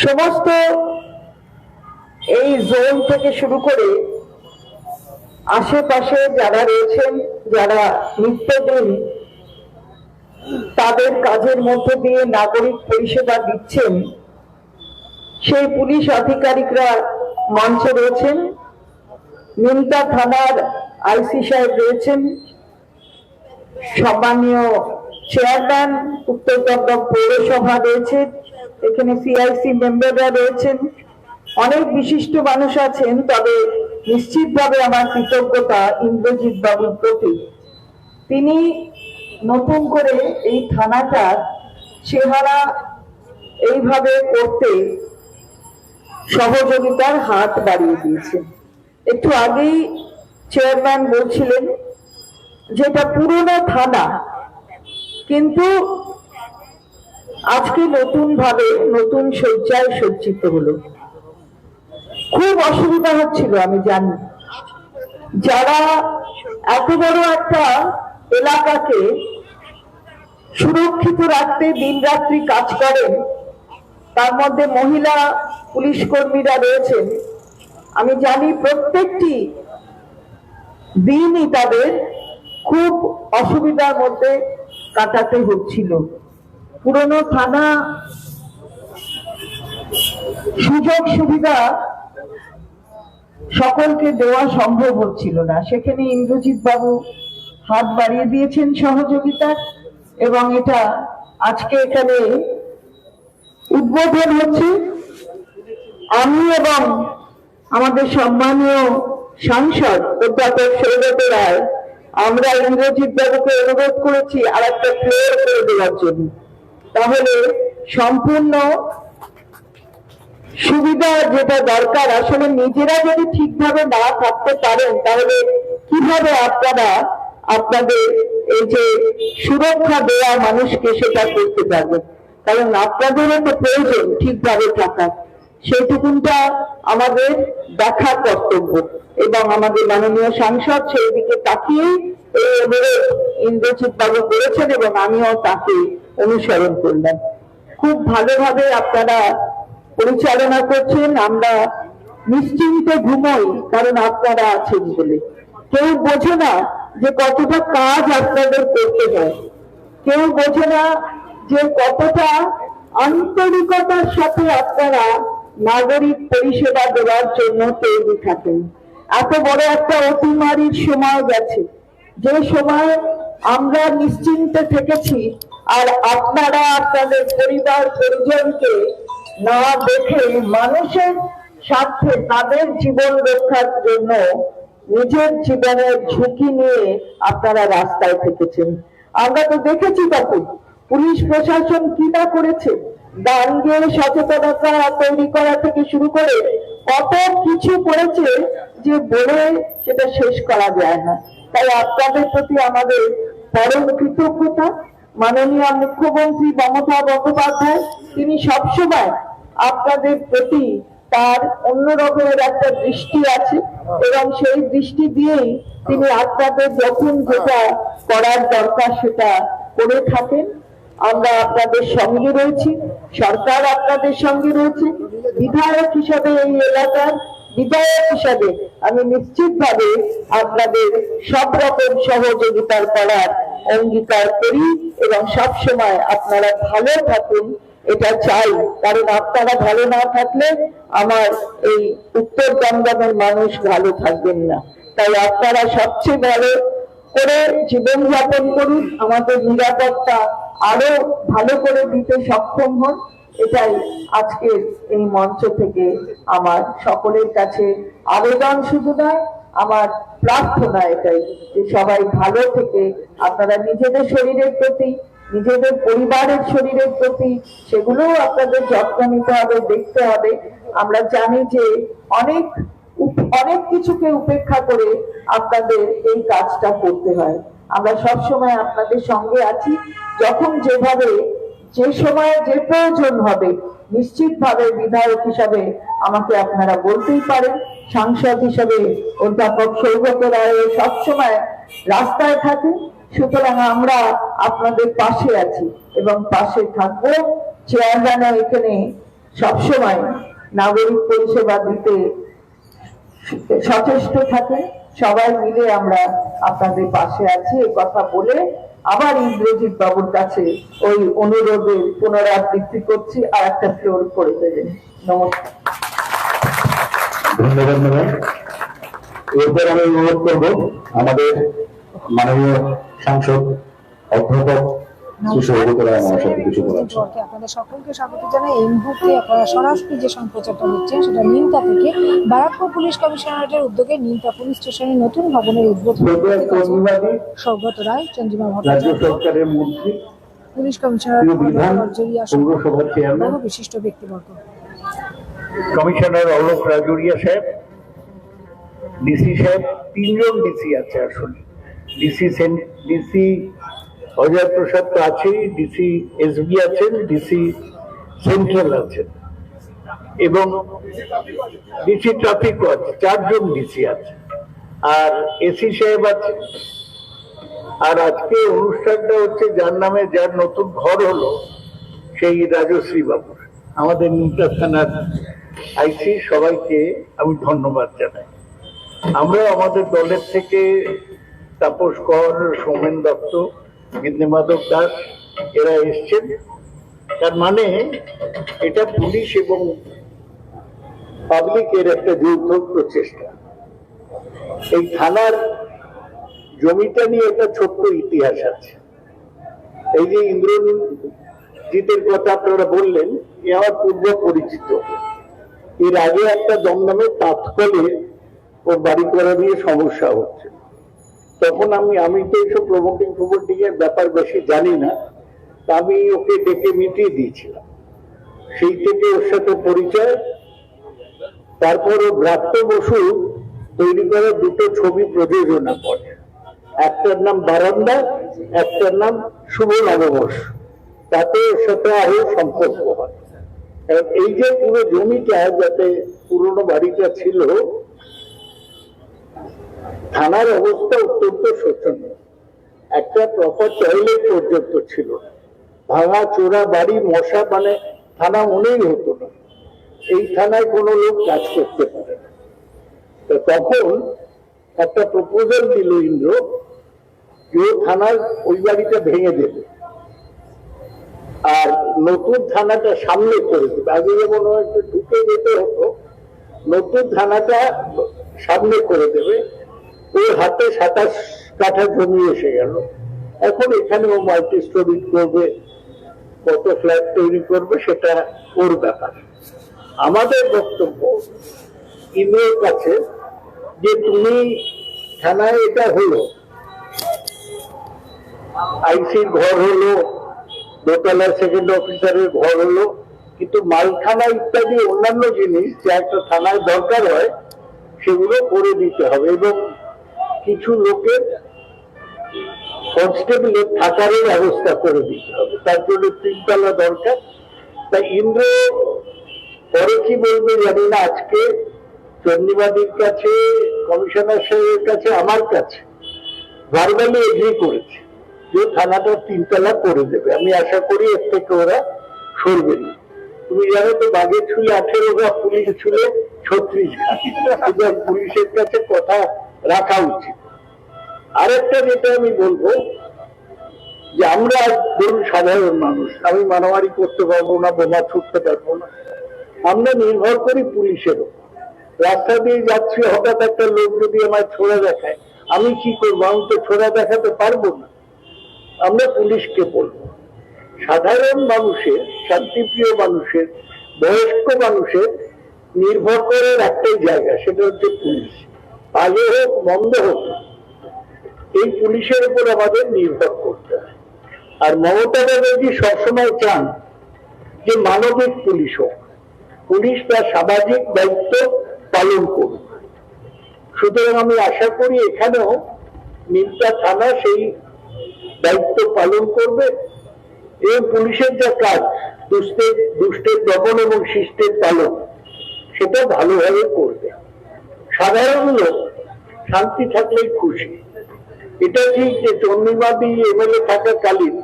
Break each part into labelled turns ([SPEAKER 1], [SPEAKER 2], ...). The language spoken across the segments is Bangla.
[SPEAKER 1] সমস্ত এই জোন থেকে শুরু করে আশেপাশে যারা রয়েছেন, যারা নিত্যদিন তাদের কাজের মধ্য দিয়ে নাগরিক পরিষেবা দিচ্ছেন, সেই পুলিশ আধিকারিকরা মঞ্চে রয়েছেন। নিমতা থানার আইসি সাহেব রয়েছেন, সম্মানীয় চেয়ারম্যান উত্তরদমদম পৌরসভা রয়েছে, এখানে সিআইসি মেম্বাররা রয়েছেন, অনেক বিশিষ্ট মানুষ আছেন। তবে নিশ্চিতভাবে আমার কৃতজ্ঞতা ইন্দ্রজিৎ বাবুর প্রতি। তিনি নতুন করে এই থানাটার চেহারা এইভাবে করতে সহযোগিতার হাত বাড়িয়ে দিয়েছেন। একটু আগেই চেয়ারম্যান বলছিলেন যে এটা পুরনো থানা, কিন্তু আজকে নতুন ভাবে নতুন সজ্জায় সজ্জিত হলো। খুব অসুবিধা হচ্ছিল, আমি জানি। যারা এত বড় একটা এলাকাকে সুরক্ষিত রাখতে দিন রাত্রি কাজ করেন, তার মধ্যে মহিলা পুলিশ কর্মীরা রয়েছেন, আমি জানি প্রত্যেকটি দিনই তাদের খুব অসুবিধার মধ্যে কাটাতে হচ্ছিল। পুরনো থানা সুযোগ সুবিধা সকলকে দেওয়া সম্ভব হচ্ছিল না, সেখানে ইন্দ্রজিৎ বাবু হাত বাড়িয়ে দিয়েছেন সহযোগিতার, এবং এটা আজকে এখানে উদ্বোধন হচ্ছে। আমি এবং আমাদের সম্মানীয় সাংসদ অধ্যাপক সৌগত রায়, আমরা ইন্দ্রজিৎ বাবুকে অনুরোধ করেছি আর একটা ফ্লোর করে দেওয়ার জন্য। তাহলে সম্পূর্ণ সুবিধা যেটা দরকার, আসলে নিজেরা যদি ঠিকভাবে না থাকতে পারেন তাহলে কিভাবে আপনারা আপনাদের এই যে সুরক্ষা দেওয়া মানুষকে সেটা করতে পারবেন? কারণ আপনাদেরও তো প্রয়োজন ঠিকভাবে থাকার, সেইটুকুনটা আমাদের দেখা কর্তব্য। এবং আমাদের মাননীয় সাংসদ সেই দিকে তাকিয়েই এই অনুরোধ ইন্দ্রজিৎ বাবু করেছেন এবং আমিও তাকে অনুসরণ করলাম। খুব ভালোভাবে আপনারা পরিচালনা করছেন, আমরা নিশ্চিন্তে ঘুমাই, কারণ আপনারা আছেন বলে। কেউ বোঝে না যে কতটা কাজ আপনাদের করতে হয়, কেউ বোঝে না যে কতটা আন্তরিকতার সাথে আপনারা নাগরিক পরিষেবা দেওয়ার জন্য তৈরি থাকেন। এত বড় একটা অতিমারির সময় গেছে, যে সময় আমরা নিশ্চিন্তে থেকেছি, আর আপনারা আপনাদের পরিবার পরিজনকে না দেখে মানুষের স্বার্থে তাদের জীবন রক্ষার জন্য নিজের জীবনের ঝুঁকি নিয়ে আপনারা রাস্তায় থেকেছেন। আমরা তো দেখেছি তখন পুলিশ প্রশাসন কি না করেছে, গান গেয়ে সচেতনতা তৈরি করা থেকে শুরু করে কত কিছু করেছে যে বলে সেটা শেষ করা যায় না। তাই আপনাদের প্রতি আমাদের পরম কৃতজ্ঞতা। মাননীয় মুখ্যমন্ত্রী মমতা বন্দ্যোপাধ্যায়, তিনি সবসময় আপনাদের প্রতি তার অন্য রকমের একটা দৃষ্টি আছে, এবং সেই দৃষ্টি দিয়েই তিনি আপনাদের যখন যেটা করার দরকার সেটা করে থাকেন। আমরা আপনাদের সঙ্গে রয়েছি, সরকার আপনাদের সঙ্গে রয়েছে। বিধায়ক হিসাবে, এই এলাকার বিধায়ক হিসাবে আমি নিশ্চিতভাবে আপনাদের সব রকম সহযোগিতার করার অঙ্গীকার করি, এবং সব সময় আপনারা ভালো থাকুন এটা চাই। কারণ আপনারা ভালো না থাকলে আমার এই উত্তর দমদমের মানুষ ভালো থাকবেন না। তাই আপনারা সবচেয়ে ভালো করে জীবনযাপন করুন, আমাদের নিরাপত্তা আরো ভালো করে দিতে সক্ষম হন। এটাই আজকের এই মঞ্চ থেকে আমার সকলের কাছে আবেদন, শুধু নয় আমার প্রার্থনা এটাই যে সবাই ভালো থেকে আপনারা নিজেদের শরীরের প্রতি, নিজেদের পরিবারের শরীরের প্রতি সেগুলোও আপনাদের যত্ন নিতে হবে, দেখতে হবে। আমরা জানি যে অনেক অনেক কিছুকে উপেক্ষা করে আপনাদের এই কাজটা করতে হয়। আমরা সবসময় আপনাদের সঙ্গে আছি, যখন যেভাবে যে সময় যে প্রয়োজন হবে নিশ্চিতভাবে বিধায়ক হিসাবে আমাকে আপনারা বলতেই পারেন। সাংসদ হিসাবে অধ্যাপক সৌগত রায় সবসময় রাস্তায় থাকে, সুতরাং আমরা আপনাদের পাশে আছি এবং পাশে থাকবো। চেয়ারম্যানও এখানে সবসময় নাগরিক পরিষেবা দিতে সচেষ্ট থাকে। সবাই মিলে আমরা আপনাদের পাশে আছি এই কথা বলে আবার ইন্দ্রজিৎ বাবুর কাছে ওই অনুরোধের পুনরাবৃত্তি করছি, আর একটা ফ্লোর করে দেবেন। নমস্কার।
[SPEAKER 2] ধন্যবাদ ম্যাডাম। এরপর আমি অনুরোধ করব আমাদের মাননীয় সাংসদ অধ্যাপক
[SPEAKER 3] আপনাদের সকলকে স্বাগত জানাই। এই মুহূর্তে আপনারা সরাসরি যে সম্প্রচারটা দেখছেন সেটা নিমতা থেকে ব্যারাকপুর পুলিশ কমিশনারেটের উদ্যোগে নিমতা পুলিশ স্টেশনের নতুন ভবনের উদ্বোধন সৌগত রায়, চন্দ্রিমা ভট্টাচার্য, পুলিশ কমিশনার বহু বিশিষ্ট ব্যক্তিবর্গ,
[SPEAKER 4] কমিশনার অলোক রাজুরিয়া সাহেব, ডিসি সাহেব, তিনজন ডিসি আছে আসলে। ডিসি অজয় প্রসাদ তো আছেই, ডিসি এসবি আছেন, ডিসি সেন্ট্রাল আছেন এবং ডিসি ট্রাফিকও আছে, চারজন ডিসি আছে, আর এসি সাহেব আছে। আর আজকে অনুষ্ঠানটা হচ্ছে যার নামে যার নতুন ঘর হলো সেই রাজশ্রী বাবুর, আমাদের নিমতা থানার আইসি। সবাইকে আমি ধন্যবাদ জানাই। আমরা আমাদের দলের থেকে তাপস কর, সৌমেন দত্ত, গিন্দেমাধব দাস এরা এসছেন। তার মানে এটা পুলিশ এবং পাবলিকের একটা যৌথ প্রচেষ্টা। এই থানার জমিটা নিয়ে একটা ছোট্ট ইতিহাস আছে। এই যে ইন্দ্রজিতের কথা আপনারা বললেন, এ আমার পূর্ব পরিচিত। এর আগে একটা দমদমে তাৎকলে ওর বাড়ি করা নিয়ে সমস্যা হচ্ছে, তখন আমি তো এইসব প্রমোটিং এর ব্যাপার বেশি জানি না, আমি ওকে ডেকে মিটিয়ে দিয়েছিলাম। সেই থেকে ওর সাথে পরিচয়। তারপর ও ব্রাত্য বসু তৈরি করা দুটো ছবি প্রযোজনা করে, একটার নাম বারান্দা, একটার নাম শুভ নববর্ষ। তাতে ওর সাথে আরো সম্পর্ক হয়। এই যে পুরো জমিটা যাতে পুরনো বাড়িটা ছিল, থানার অবস্থা অত্যন্ত শোচনীয়। একটা প্রপার টয়লেট পর্যন্ত ছিল না, ভাঙা চোরা বাড়ি, মশা, মানে থানা মনেই হতো না। এই থানায় কোনো লোক কাজ করতে পারে না। তো তখন একটা প্রপোজাল দিল ইন্দ্র যে থানার ওই বাড়িটা ভেঙে দেবে আর নতুন থানাটা সামনে করে দেবে। আগে যেমন একটু ঢুকে যেতে হতো, নতুন থানাটা সামনে করে দেবে। ওর হাতে 27 কাঠা জমি এসে গেল। এখন এখানে ও মাল্টি স্টোরি করবে, কত ফ্ল্যাট তৈরি করবে সেটা ওর ব্যাপার। আমাদের বক্তব্য ইন্দ্রের কাছে যে তুমি থানায় এটা হলো, আইসির ঘর হলো, দোতলা সেকেন্ড অফিসারের ঘর হলো, কিন্তু মালখানা ইত্যাদি অন্যান্য জিনিস যা একটা থানায় দরকার হয় সেগুলো করে দিতে হবে এবং কিছু লোকের কনস্টেবলের থাকার ব্যবস্থা করে দিতে হবে। তার জন্য 3 তলা দরকার। তাই ইন্দ্র পরে কি বলবে জানি না, আজকে চন্দ্রিমাদির কাছে, কমিশনার সাহেবের কাছে, আমার কাছে ভার্বালি এগ্রি করেছে যে থানাটা 3 তলা করে দেবে। আমি আশা করি এর থেকে ওরা সরবে না। তুমি জানো তো, বাঘে ছুলে 18 গা, পুলিশ ছুলে 36 গা। পুলিশের কাছে কথা রাখা উচিত। আরেকটা যেটা আমি বলবো যে আমরা ধরুন সাধারণ মানুষ, আমি মারামারি করতে পারবো না, বোমা ছুটতে পারবো না, আমরা নির্ভর করি পুলিশের উপর। রাস্তা দিয়ে যাচ্ছি, হঠাৎ একটা লোক যদি আমায় ছোড়া দেখায়, আমি কি করবো? আমি তো ছোড়া দেখাতে পারবো না। আমরা পুলিশকে বলবো। সাধারণ মানুষের, শান্তিপ্রিয় মানুষের, বয়স্ক মানুষের নির্ভর করার একটাই জায়গা, সেটা হচ্ছে পুলিশ। ভালো হোক মন্দ হোক, এই পুলিশের উপর আমাদের নির্ভর করতে হয়। আর মমতা ব্যানার্জি সবসময় চান যে মানবিক পুলিশ হোক, পুলিশ তার সামাজিক দায়িত্ব পালন করুক। সুতরাং আমি আশা করি এখানেও নিমতা থানা সেই দায়িত্ব পালন করবে এবং পুলিশের যা কাজ, দুষ্টের দমন এবং শিষ্টের পালন, সেটা ভালোভাবে করবে। সাধারণ লোক শান্তি থাকলেই খুশি। এটা ঠিক যে চন্দ্রিমাদি এমএলএ থাকাকালীন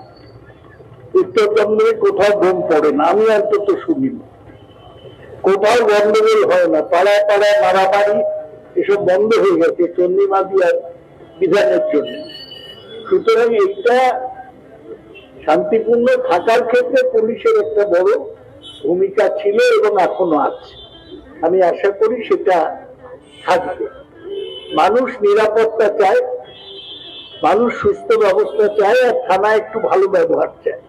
[SPEAKER 4] উত্তর দমদমে কোথাও বোম পড়ে না, আমি অন্তত শুনিনি। কোথাও গন্ডগোল হয় না, পাড়ায় পাড়ায় মারামারি এসব বন্ধ হয়ে গেছে চন্ডীমাদি আর বিধানের জন্য। সুতরাং এইটা শান্তিপূর্ণ থাকার ক্ষেত্রে পুলিশের একটা বড় ভূমিকা ছিল এবং এখনো আছে। আমি আশা করি সেটা থাকবে। মানুষ নিরাপত্তা চায়, মানুষ সুস্থ ব্যবস্থা চায়, আর থানা একটু ভালো ব্যবহার চায়।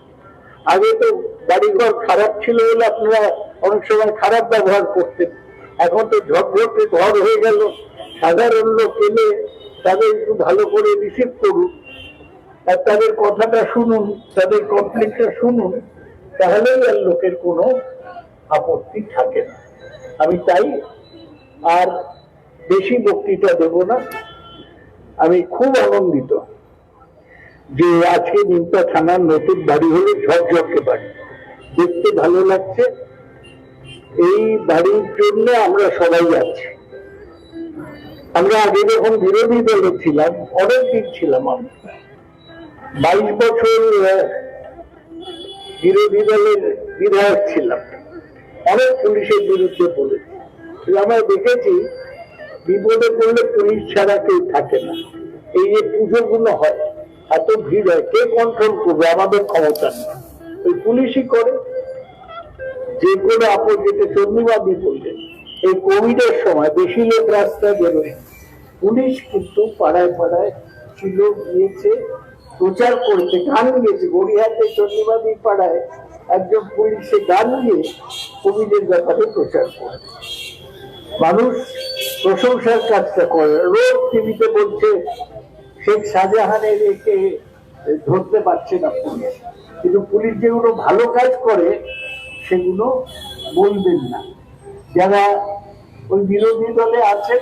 [SPEAKER 4] আগে তো বাড়িঘর খারাপ ছিল বলে আপনারা অনেক সময় খারাপ ব্যবহার করতেন, এখন তো ঝকঝকে ঘর হয়ে গেল। সাধারণ লোক এলে তাদের একটু ভালো করে রিসিভ করুন, আর তাদের কথাটা শুনুন, তাদের কমপ্লেনটা শুনুন, তাহলেই আর লোকের কোনো আপত্তি থাকে না। আমি তাই আর বেশি বক্তৃতা দেব না। আমি খুব আনন্দিত যে আজকে নিমতা থানার নতুন বাড়ি হলো ঝকঝকে বাড়ি, দেখতে ভালো লাগছে। এই বাড়ির জন্য আমরা সবাই আছি। আমরা আগে যখন বিরোধী দলে ছিলাম, অনেকদিন ছিলাম, আমরা 22 বছর বিরোধী দলের বিধায়ক ছিলাম, অনেক পুলিশের বিরুদ্ধে বলেছি। আমরা দেখেছি বিপদে পড়লে পুলিশ ছাড়া কেউ থাকে না। এই যে পুজোগুলো হয়, এত ভিড় হয়, কে কন্ট্রোল করবে? আমাদের ক্ষমতা নেই, ওই পুলিশই করে। যে কোনো যেটা চন্ডীমাদি বললেন, এই কোভিডের সময় বেশি লোক রাস্তায় বেরোয়, পুলিশ কিন্তু পাড়ায় পাড়ায় ছিল, গিয়েছে, প্রচার করেছে, গান গেছে। গড়িয়াতে চন্ডীমাদি পাড়ায় একজন পুলিশে গান গিয়ে কোভিডের ব্যাপারে প্রচার করে। মানুষ প্রশংসার কাজটা করে। রোজ টিভিতে বলছে শেখ শাহজাহানের একে ধরতে পারছে না পুলিশ, কিন্তু পুলিশ যেগুলো ভালো কাজ করে সেগুলো বলবেন না। যারা ওই বিরোধী দলে আছেন,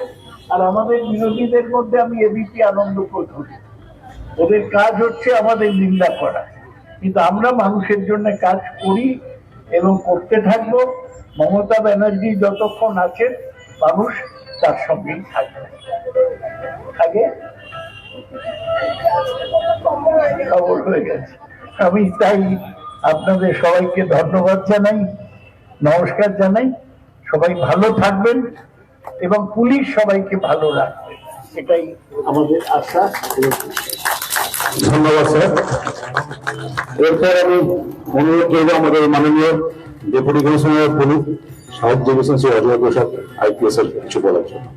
[SPEAKER 4] আর আমাদের বিরোধীদের মধ্যে আমি এবিপি আনন্দ ধরি, ওদের কাজ হচ্ছে আমাদের নিন্দা করা, কিন্তু আমরা মানুষের জন্য কাজ করি এবং করতে থাকবো। মমতা ব্যানার্জি যতক্ষণ আছেন, মানুষ তার সঙ্গেই থাকবে। আগে খবর হয়ে গেছে। আমি তাই আপনাদের সবাইকে ধন্যবাদ জানাই, নমস্কার জানাই। সবাই ভালো থাকবেন এবং পুলিশ সবাইকে ভালো রাখবে, এটাই আমাদের আশা।
[SPEAKER 2] ধন্যবাদ স্যার। এরপর আমি অনুরোধ করবো আমাদের মাননীয় ডেপুটি কমিশনার পুলিশ সাহায্য করেছেন শ্রী অজয় প্রসাদ IPS এর কিছু বলার জন্য।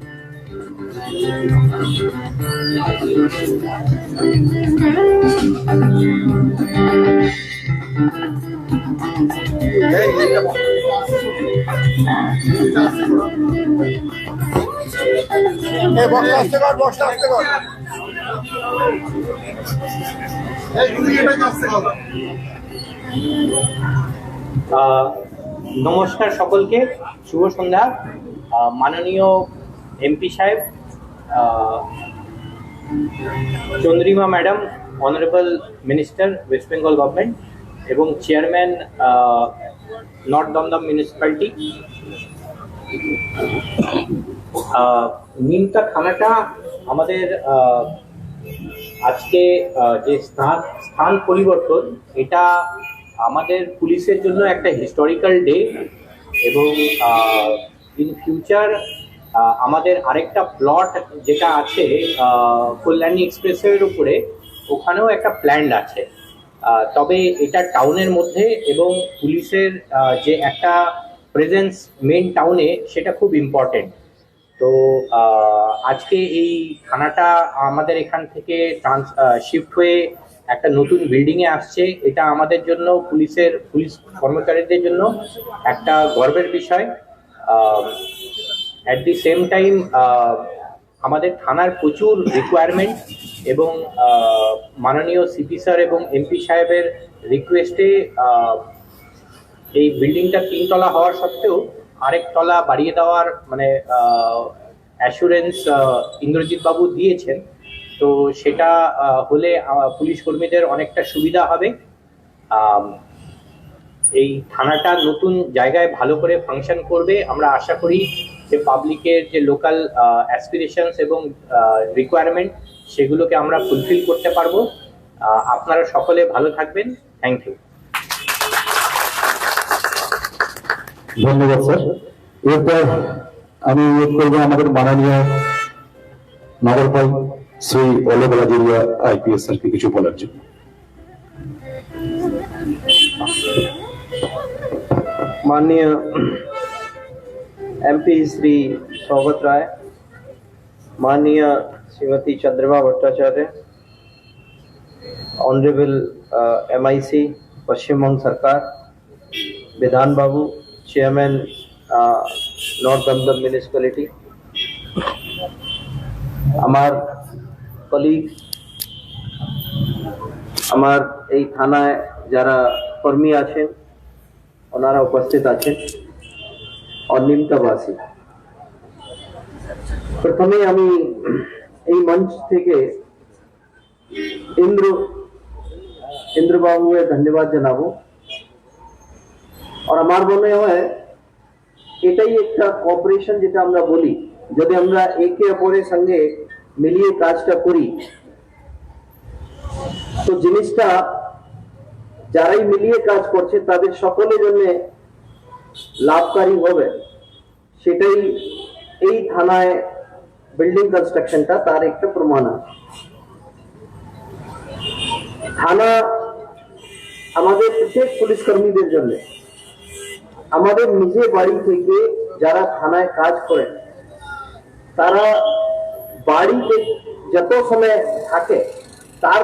[SPEAKER 5] নমস্কার সকলকে, শুভ সন্ধ্যা। মাননীয় এমপি সাহেব, Chandrima madam, honourable minister West Bengal government এবং chairman North Dum Dum municipality, Nimta থানাটা আমাদের আজকে যে স্থান পরিবর্তন, এটা আমাদের পুলিশের জন্য একটা হিস্টোরিক্যাল ডে এবং ইন ফিউচার আমাদের আরেকটা প্লট যেটা আছে কল্যাণী এক্সপ্রেসওয়ের উপরে, ওখানেও একটা প্ল্যান্ড আছে। তবে এটা টাউনের মধ্যে এবং পুলিশের যে একটা প্রেজেন্স মেন টাউনে, সেটা খুব ইম্পর্টেন্ট। তো আজকে এই থানাটা আমাদের এখান থেকে শিফট হয়ে একটা নতুন বিল্ডিংয়ে আসছে। এটা আমাদের জন্য পুলিশ কর্মচারীদের জন্য একটা গর্বের বিষয়। অ্যাট দি সেম টাইম আমাদের থানার প্রচুর রিকোয়ারমেন্ট এবং মাননীয় সিপি স্যার এবং এমপি সাহেবের রিকোয়েস্টে এই বিল্ডিংটা 3 তলা হওয়ার সত্ত্বেও আরেক তলা বাড়িয়ে দেওয়ার অ্যাসুরেন্স ইন্দ্রজিৎ বাবু দিয়েছেন। তো সেটা হলে পুলিশ কর্মীদের অনেকটা সুবিধা হবে। এই থানাটা নতুন জায়গায় ভালো করে ফাংশন করবে। আমরা আশা করি যে পাবলিকের যে লোকাল অ্যাসপিরেশনস এবং রিকোয়ারমেন্ট, সেগুলোকে আমরা ফুলফিল করতে পারবো। আপনারা সকলে ভালো থাকবেন। Thank you.
[SPEAKER 2] ধন্যবাদ স্যার। এরপর আমি অনুরোধ করবো আমাদের মাননীয় নগরপাল শ্রী অলোক রাজেরিয়া আইপিএস স্যারকে কিছু বলার জন্য।
[SPEAKER 6] माननीय एमपी श्री सौगत राय, माननीय श्रीमती चंद्रमा भट्टाचार्य, ऑनरेबल एमआईसी पश्चिम बंग सरकार, विधान बाबू चेयरमैन नॉर्थ दमदम म्यूनिसिपैलिटी, আমার কলিগ, আমার এই থানায় যারা কর্মী আছেন ওনারা উপস্থিত আছেন, অনিমতাবাসী, প্রথমে আমি এই মঞ্চ থেকে ইন্দ্রবাবুকে ধন্যবাদ জানাবো। আর আমার মনে হয় এটাই একটা কোঅপারেশন, যেটা আমরা বলি, যদি আমরা একে অপরের সঙ্গে মিলিয়ে কাজটা করি তো জিনিসটা যারাই মিলিয়ে কাজ করছে তাদের সকলের জন্য লাভকারী হবে। সেটাই এই থানায় বিল্ডিং কনস্ট্রাকশনটা তার একটা প্রমাণ আছে। থানা আমাদের প্রত্যেক পুলিশ কর্মীদের জন্য, আমাদের নিজের বাড়ি থেকে যারা থানায় কাজ করেন তারা বাড়িতে যত সময় থাকে তার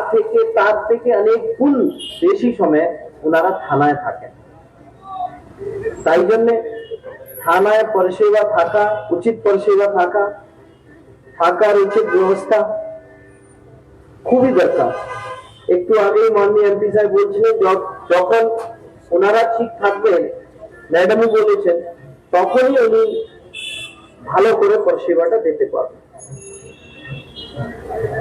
[SPEAKER 6] থেকে অনেক গুণ বেশি সময় ওনারা থানায় থাকেন। তাই জন্য থানায় পরিষেবা থাকা, উচিত পরিষেবা থাকার উচিত ব্যবস্থা খুবই দরকার। একটু আগেই মাননীয় এমপি সাহেব বলছিলেন যখন ওনারা ঠিক থাকবেন, ম্যাডামও বলেছেন, তখনই উনি ভালো করে পরিষেবাটা দিতে পারবেন।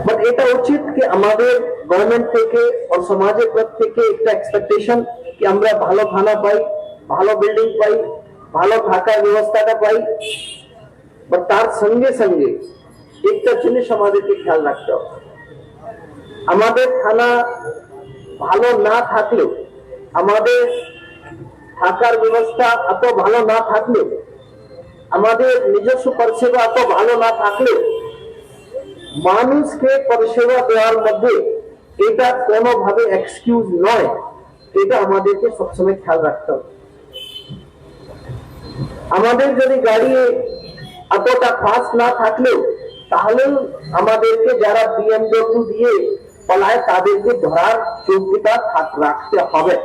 [SPEAKER 6] বাট এটা উচিত কি আমাদের গভর্নমেন্ট থেকে আর সমাজের পক্ষ থেকে একটা এক্সপেকটেশন কি আমরা ভালো থানা পাই, ভালো বিল্ডিং পাই, ভালো থাকার ব্যবস্থাটা পাই। বাট তার সঙ্গে সঙ্গে একটা জিনিস আমাদেরকে খেয়াল রাখতে হবে, আমাদের থানা ভালো না থাকলেও, আমাদের থাকার ব্যবস্থা এত ভালো না থাকলেও, আমাদের নিজস্ব পরিষেবা এত ভালো না থাকলেও মানুষকে পরিষেবা দেওয়ার মধ্যে এটা কোনোভাবে এক্সকিউজ নয়। এটা আমাদেরকে সবসময় খেয়াল রাখতে হবে। আমাদের যদি গাড়ি এতটা ফাস্ট না থাকলেও তাহলে আমাদেরকে যারা বিএমডব্লিউ দিয়ে পালায় তাদেরকে ধরার যোগ্যতা রাখতে হবে।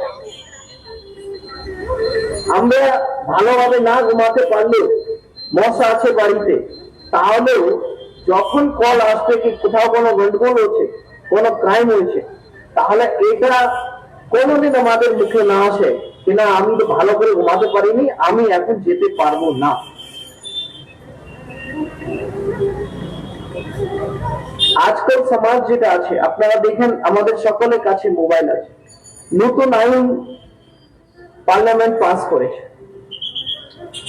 [SPEAKER 6] আমরা ভালোভাবে না ঘুমাতে পারলেও, মশা আছে বাড়িতে, তাহলেও যখন কল আসবে কি কোথাও কোনো গন্ডগোল হচ্ছে, কোনো ক্রাইম হয়েছে, তাহলে এটা কোনোদিন আমাদের মুখে না আসে कि ना আমি তো ভালো করে ঘুমাতে পারিনি, আমি এখন যেতে পারবো না। আজকাল সমাজ যেটা আছে, আপনারা দেখেন আমাদের সকলের কাছে মোবাইল আছে, নতুন আইন পার্লামেন্ট পাস করেছে,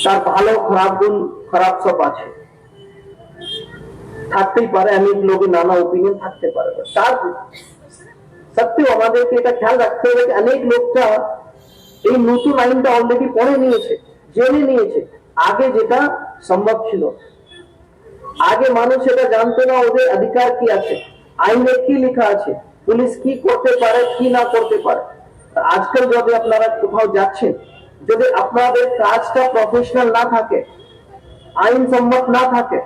[SPEAKER 6] তার ভালো খারাপ গুণ খারাপ সব আছে, থাকতেই পারে, অনেক লোকের নানা ওপিনিয়ন থাকতে পারে, তার সত্যি আমাদেরকে এটা খেয়াল রাখতে হবে যে অনেক লোকটা এই নতুন আইনটা অলরেডি পড়ে নিয়েছে, জেনে নিয়েছে, আগে যেটা সম্ভব ছিল। আগে মানুষ এটা জানতো না ওদের অধিকার কি আছে, আইনে কি লেখা আছে, পুলিশ কি করতে পারে কি না করতে পারে। আজকাল যদি আপনারা কোথাও যাচ্ছেন, যদি আপনাদের কাজটা প্রফেশনাল না থাকে, আইন সম্মত না থাকে,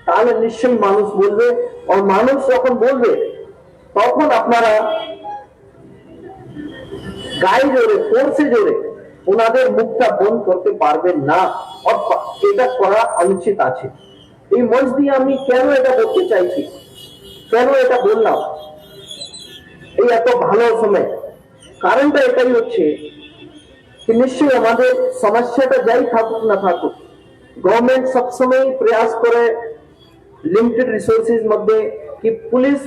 [SPEAKER 6] তাহলে নিশ্চয়ই মানুষ বলবে, আর মানুষ যখন বলবে তখন আপনারা গায়ে জোরে, ফোর্সে জোরে ওনাদের মুখটা বন্ধ করতে পারবেন না, এটা করা অনুচিত আছে। এই মঞ্চ দিয়ে আমি কেন এটা বলতে চাইছি, কেন এটা বললাম এই এত ভালো সময়, কারণটা এটাই হচ্ছে कि নিশ্চয়ই আমাদের সমস্যাটা যাই থাকুক না থাকুক, গভর্নমেন্ট সবসময় প্রয়াস করে লিমিটেড রিসোর্সেস মধ্যে কি পুলিশ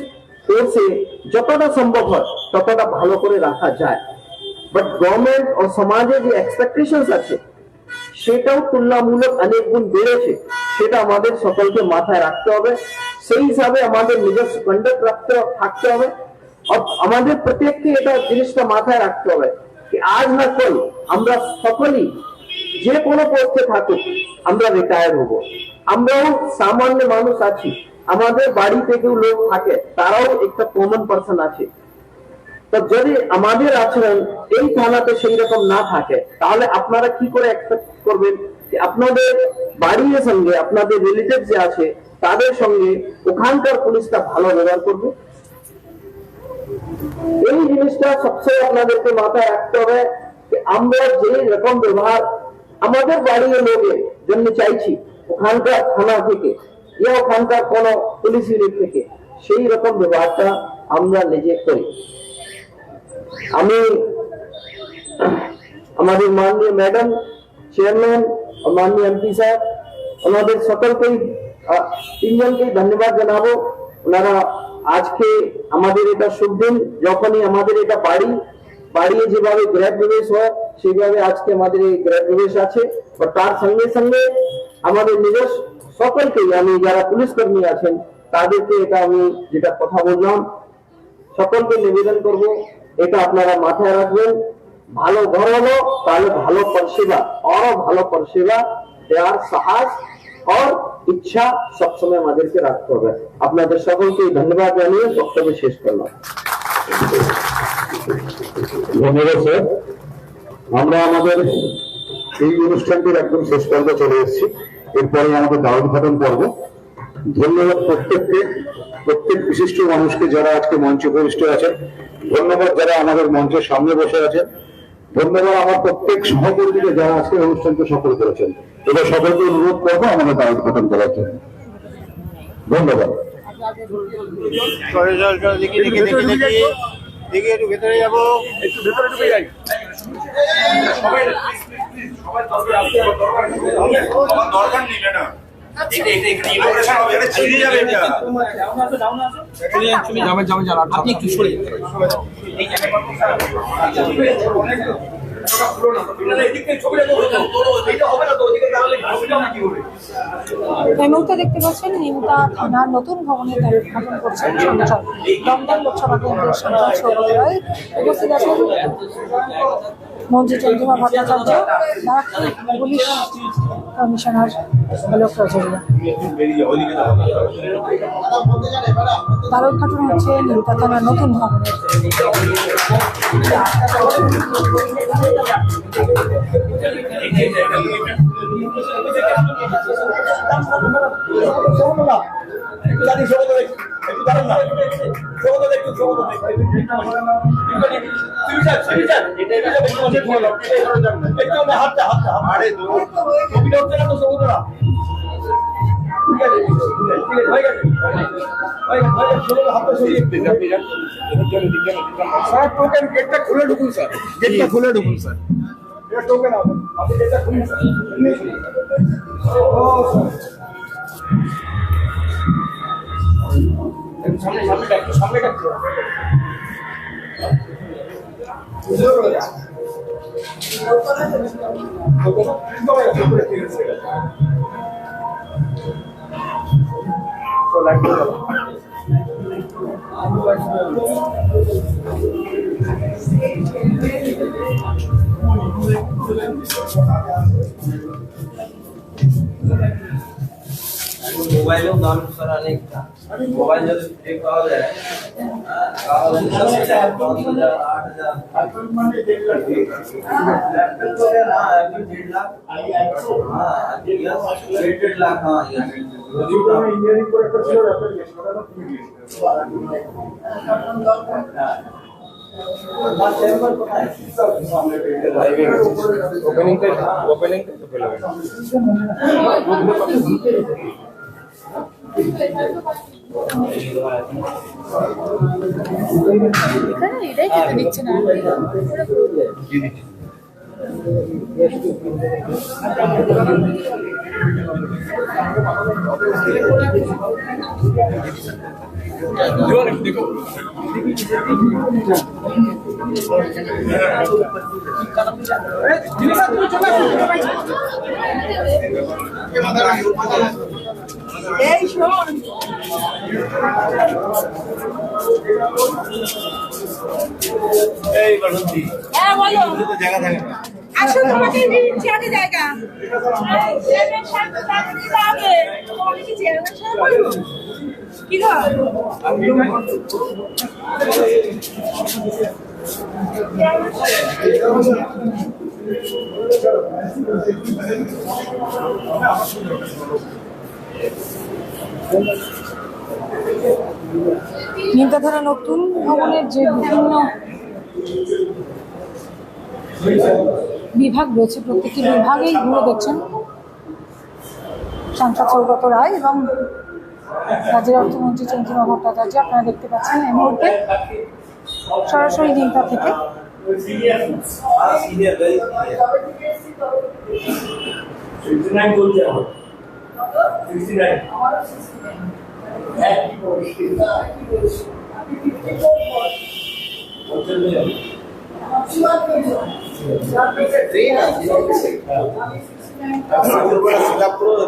[SPEAKER 6] ফোর্সে যতটা সম্ভব হয় ততটা ভালো করে রাখা যায়। বাট গভর্নমেন্ট ও সমাজে যে এক্সপেকটেশনস আছে সেটাও তুলনামূলক অনেক গুণ বেড়েছে, সেটা আমাদের সকলকে মাথায় রাখতে হবে। সেই হিসাবে আমাদের নিজস্ব কন্ডাক্ট থাকতে হবে, আর আমাদের প্রত্যেককে এটা জিনিসটা মাথায় রাখতে হবে कि आज ना कल আমরা সকলেই যে কোনো পোস্টে থাকুক আমরা রিটায়ার হব। আমরাও সামান্য মানুষ আছি, আমাদের বাড়ি থেকেও লোক থাকে, তারাও একটা কমন পার্সন আছে। তো যদি আমাদের আচরণ এই থানাতে সেই রকম না থাকে, তাহলে আপনারা কি করে এক্সপেক্ট করবেন যে আপনাদের বাড়ির সঙ্গে আপনাদের রিলেটিভ যে আছে তাদের সঙ্গে ওখানকার পুলিশটা ভালো ব্যবহার করবে? এই জিনিসটা সবচেয়ে আপনাদেরকে মাথায় রাখতে হবে যে আমরা যে রকম ব্যবহার আমাদের বাড়ির লোকের জন্য চাইছি ওখানকার থানা থেকে ইয়া ওখানকার কোন পুলিশ ইউনিট থেকে, সেই রকম ব্যবহারটা আমরা নিজে করি। আমি আমাদের মাননীয় ম্যাডাম চেয়ারম্যান और माननीय एमपी साहब ওনাদের সকলকেই তিনজনকেই ধন্যবাদ জানাবো। ওনারা আজকে আমাদের এটা শুভ দিন, যখনই আমাদের এটা বাড়িয়ে যেভাবে গৃহ প্রবেশ হয় সেইভাবে আজকে আমাদের এই গৃহ প্রবেশ আছে। তার সঙ্গে সঙ্গে আমাদের নিজস্ব সকলকেই, আমি যারা পুলিশ কর্মী আছেন তাদেরকে এটা আমি যেটা কথা বললাম সকলকে নিবেদন করব, এটা আপনারা মাথায় রাখবেন। ভালো ঘর হলো তাহলে ভালো পরিষেবা, আরো ভালো পরিষেবা দেওয়ার সাহস और ইচ্ছা সবসময় আমাদেরকে রাখতে হবে। আপনাদের সকলকে ধন্যবাদ জানিয়ে বক্তব্য শেষ করলাম।
[SPEAKER 2] ধন্যবাদ স্যার। আমরা আমাদের এই অনুষ্ঠানটির একদম শেষ পর্বে চলে এসেছি, এরপরে আমাদের দাওয়াত উদ্ঘাটন পর্ব। ধন্যবাদ প্রত্যেক বিশিষ্ট মানুষকে যারা আজকে মঞ্চে উপবিষ্ট আছেন, ধন্যবাদ যারা আমাদের মঞ্চের সামনে বসে আছেন, ধন্যবাদ আমার প্রত্যেক সহকর্মীকে যারা আজকে অনুষ্ঠানকে সফল করেছেন। এবার সকলকে অনুরোধ করবো আমাদের দাওয়াত উদ্ঘাটন করার জন্য। ধন্যবাদ।
[SPEAKER 7] দেখি একটু ভেতরে যাবো, একটু ভেতরে ঢুকে যাই। দরকার নেই ম্যাডাম, আপনি একটু সরে
[SPEAKER 3] এই মুহূর্তে দেখতে পাচ্ছেন নিমতা থানার নতুন ভবনের দ্বার উদ্ঘাটন করছেন সাংসদ দমদম লোকসভা কেন্দ্রের সাংসদ সৌগত রায়। উপস্থিত আছেন মন্ত্রী চন্দ্রিমা ভট্টাচার্য, পুলিশ কমিশনার অলোক রাজরিয়া। দ্বার উদ্ঘাটন হচ্ছে নিমতা থানার নতুন ভবনের।
[SPEAKER 7] গেটটা খুলে ঢুকুন স্যার, গেটটা খুলে ঢুকুন স্যার। টোকেন আপনি গেটটা খুলুন স্যার। সামনে
[SPEAKER 8] মোবাইলেও দাম স্যার অনেক, মোবাইল যদি ফ্রি পাওয়া যায় তাহলে 7,000 8,000 ল্যাপটপ তো না अभी 1.5 लाख। हां 1.5 लाख। हां
[SPEAKER 7] इंजीनियरिंग করে একটা ছিল ল্যাপটপ সেটা না তুমি ওপেনিং তো পেলো
[SPEAKER 3] এটাই খেতে দিচ্ছে না।
[SPEAKER 7] এই বালতি হ্যাঁ বলো জায়গা থাকে না।
[SPEAKER 9] আসো তোমাকে চেয়ারে জায়গা চেয়ারম্যান সাহেব তাকে দিতে হবে তুমি কি চেয়ারম্যান সাহেব বলবো কি গো
[SPEAKER 3] নিমতা থানা নতুন ভবনের যে বিভিন্ন বিভাগ রয়েছে প্রত্যেকটি বিভাগেই ঘুরে দেখছেন সাংসদ সৌগত রায় এবং রাজ্যের অর্থমন্ত্রী চন্দ্রিমা ভট্টাচার্য। আপনারা দেখতে পাচ্ছেন এই মুহূর্তে সরাসরি নিমতা থেকে।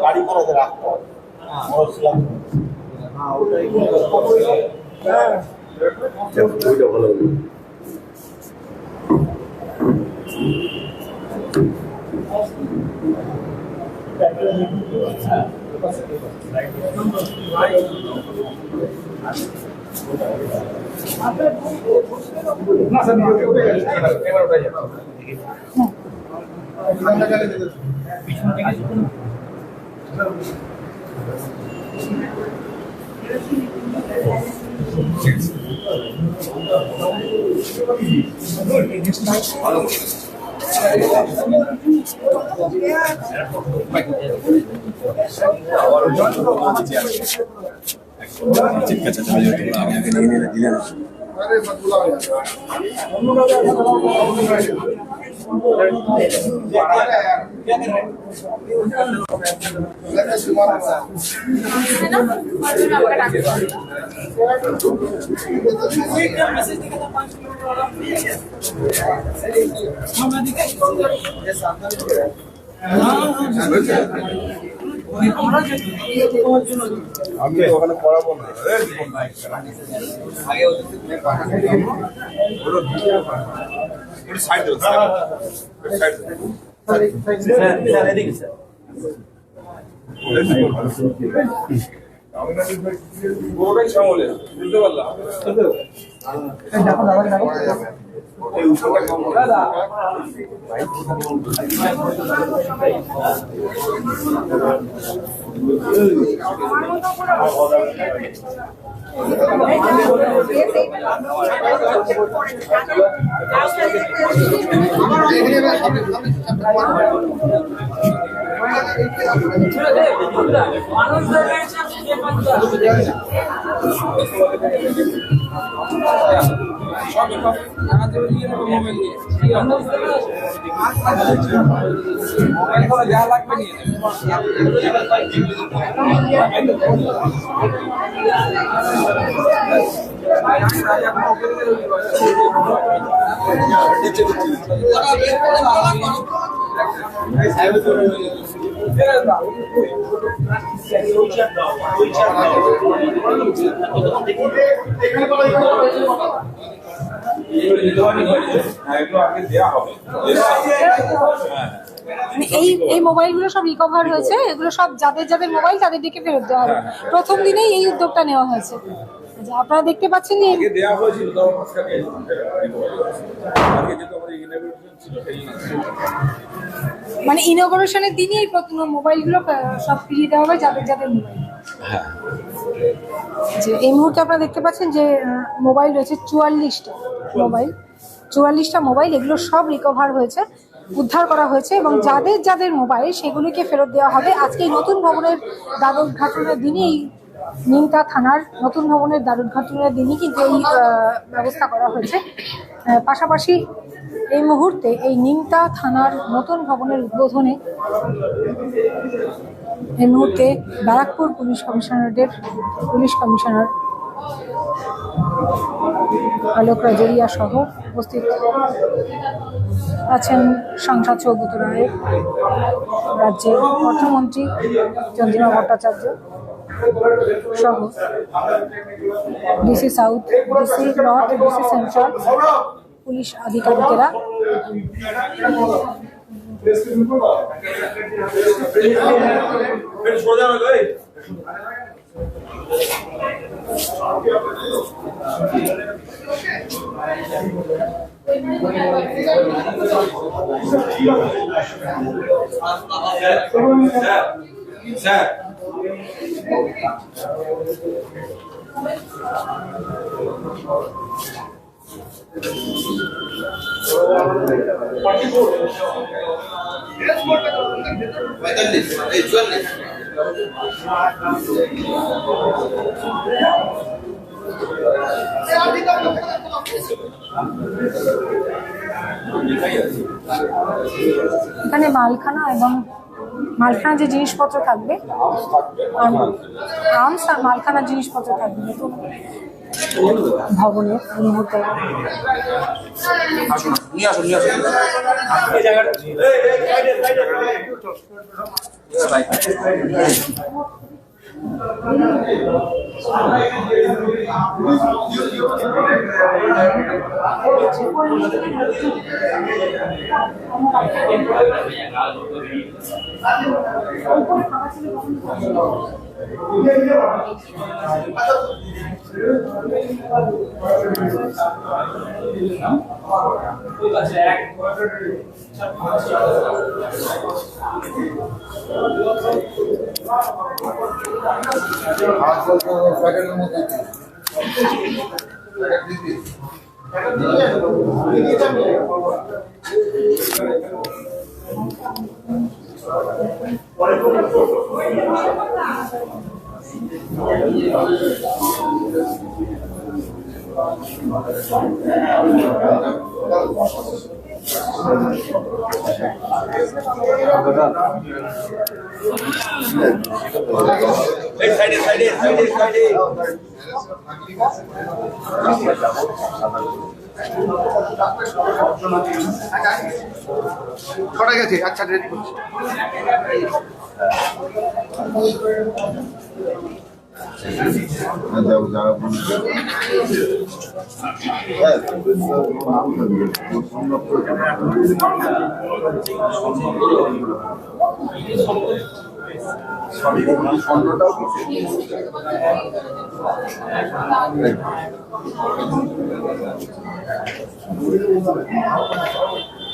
[SPEAKER 7] গাড়ি করে রাখতে ভালো না স্যার এবার উঠে যাবে পিছন থেকে আমি ওখানে পড়াবো না পুরোটাই সামলে বুঝতে পারলাম
[SPEAKER 3] এই মোবাইলগুলো সব রিকভার হয়েছে, এগুলো সব যাদের যাদের মোবাইল তাদের দিকে ফেরত দেওয়া হবে। প্রথম দিনেই এই উদ্যোগটা নেওয়া হয়েছে। আপনারা দেখতে পাচ্ছেন যে মানে ইনগরেশনের দিনই এই মোবাইলগুলো সব ফিরিয়ে দেওয়া হবে যাদের যাদের মোবাইল। যে এই মুহূর্তে আপনারা দেখতে পাচ্ছেন যে মোবাইল রয়েছে 44টা মোবাইল, এগুলো সব রিকভার হয়েছে, উদ্ধার করা হয়েছে এবং যাদের যাদের মোবাইল সেগুলিকে ফেরত দেওয়া হবে। আজকে নতুন ভবনের দ্বারোদ্ঘাটনের দিনই এই নিমতা থানার নতুন ভবনের দ্বারোদ্ঘাটনের দিনই কিন্তু এই ব্যবস্থা করা হয়েছে। পাশাপাশি এই মুহূর্তে এই নিমতা থানার নতুন ভবনের উদ্বোধনে এই মুহূর্তে ব্যারাকপুর পুলিশ কমিশনারেটের পুলিশ কমিশনার আলোক রাজরিয়া সহ উপস্থিত আছেন সাংসদ সৌগত রায়, রাজ্যের অর্থমন্ত্রী চন্দ্রিমা ভট্টাচার্য সহ DC south, DC north, DC central police আধিকারিকেরা এখানে মালখানা এবং মালখানা যে জিনিসপত্র থাকবে, আর্মস আর মালখানার জিনিসপত্র থাকবে নতুন ভবনের এই মুহূর্তে।
[SPEAKER 7] ছটা গেছে, আচ্ছা রেডি করছি।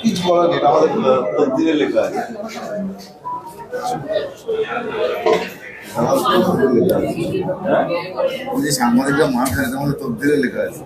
[SPEAKER 2] কিছু বলার নেই, আমাদের তকদিরে লেখা আছে। সাংবাদিকরা মার খায়, আমাদের তকদিরে লেখা আছে।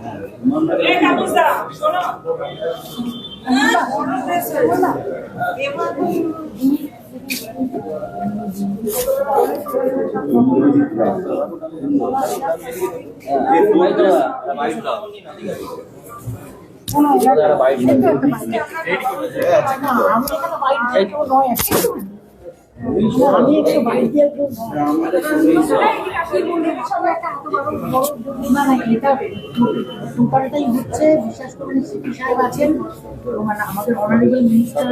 [SPEAKER 10] টোটালটাই হচ্ছে, বিশেষ করে সিপি সাহেব আছেন এবং আমাদের অনারেবল মিনিস্টার।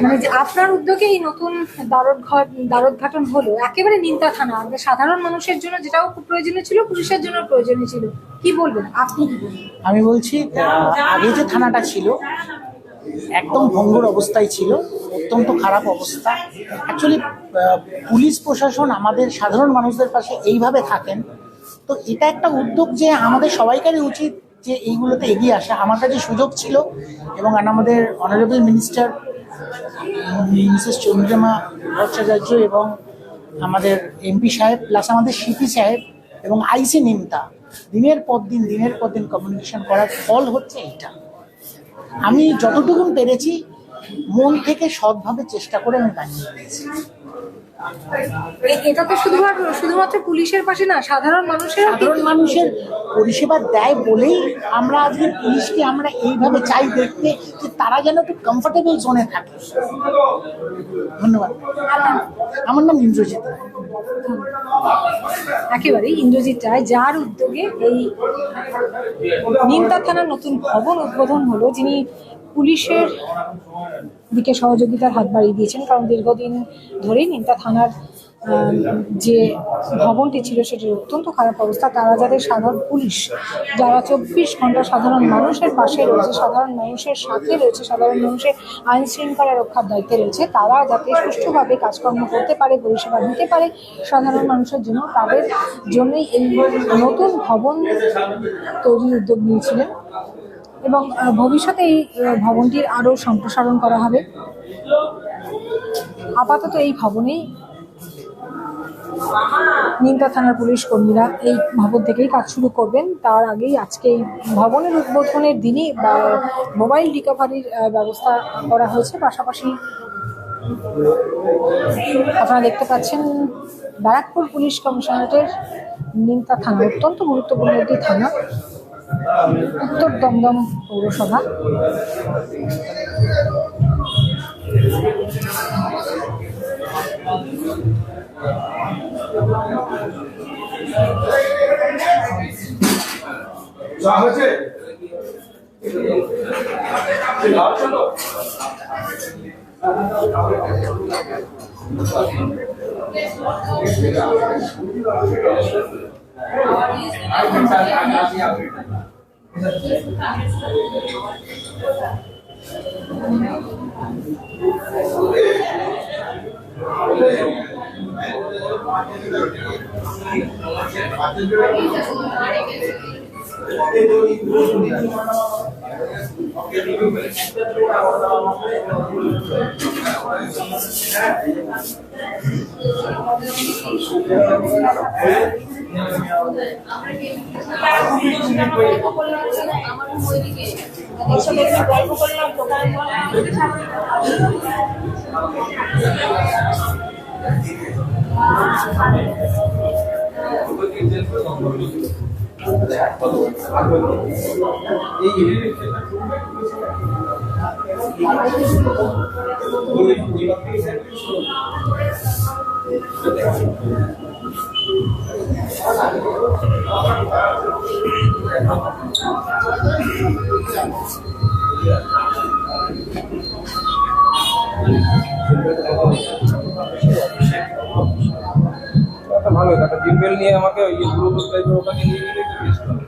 [SPEAKER 3] মানে যে আপনার উদ্যোগে এই নতুন দ্বারোদ্ঘাটন হলো, একেবারে নিমতা থানা, সাধারণ মানুষের জন্য যেটাও খুব প্রয়োজনীয় ছিল, পুলিশের জন্য প্রয়োজনীয় ছিল, কি বলবেন আপনি? কি বলবেন?
[SPEAKER 10] আমি বলছি, আগে যে থানাটা ছিল একদম ভঙ্গুর অবস্থায় ছিল, অত্যন্ত খারাপ অবস্থা। অ্যাকচুয়ালি পুলিশ প্রশাসন আমাদের সাধারণ মানুষদের পাশে এইভাবে থাকেন, তো এটা একটা উদ্যোগ যে আমাদের সবাইকারই উচিত যে এইগুলোতে এগিয়ে আসা। আমার কাছে সুযোগ ছিল এবং আমাদের honourable minister Mrs Chandrima Bhattacharya এবং আমাদের এমপি সাহেব প্লাস আমাদের সিপি সাহেব এবং আইসি নিমতা দিনের পর দিন কমিউনিকেশন করার ফল হচ্ছে এইটা। আমি যতটুকু পেরেছি মন থেকে সৎভাবে চেষ্টা করে আমি বানিয়ে দিয়েছি।
[SPEAKER 3] এটা তো শুধুমাত্র পুলিশের পাশে না, সাধারণ মানুষের
[SPEAKER 10] পরিষেবা দেয় বলেই আমরা আজকে পুলিশকে আমরা এইভাবে চাই দেখতে, যে তারা যেন একটু কমফোর্টেবল জোনে থাকে। ধন্যবাদ। আমার নাম ইন্দ্রজিৎ রায়।
[SPEAKER 3] একেবারেই ইন্দ্রজিৎ রায়, যার উদ্যোগে এই নিমতা থানার নতুন ভবন উদ্বোধন হলো, যিনি পুলিশের দিকে সহযোগিতার হাত বাড়িয়ে দিয়েছেন, কারণ দীর্ঘদিন ধরেই নিমতা থানার যে ভবনটি ছিল সেটির অত্যন্ত খারাপ অবস্থা। তারা যাদের সাধারণ পুলিশ যারা 24 ঘন্টা সাধারণ মানুষের পাশে রয়েছে, সাধারণ মানুষের সাথে রয়েছে, সাধারণ মানুষের আইন শৃঙ্খলা রক্ষার দায়িত্বে রয়েছে, তারা যাতে সুষ্ঠুভাবে কাজকর্ম করতে পারে, পরিষেবা দিতে পারে সাধারণ মানুষের জন্য, তাদের জন্যই এই নতুন ভবন তৈরির উদ্যোগ নিয়েছিলেন এবং ভবিষ্যতে এই ভবনটির আরও সম্প্রসারণ করা হবে। আপাতত এই ভবনেই নিমতা থানার পুলিশ কর্মীরা এই ভবন থেকেই কাজ শুরু করবেন। তার আগেই আজকে এই ভবনের উদ্বোধনের দিনই মোবাইল রিকভারির ব্যবস্থা করা হয়েছে। পাশাপাশি আপনারা দেখতে পাচ্ছেন ব্যারাকপুর পুলিশ কমিশনারেটের নিমতা থানা অত্যন্ত গুরুত্বপূর্ণ একটি থানা, উত্তর দমদম পৌরসভা।
[SPEAKER 8] ভালো একটা জিমেল নিয়ে আমাকে গ্রুপ টাইপের ওটাকে নিয়ে গেলে একটু বেশ
[SPEAKER 7] হবে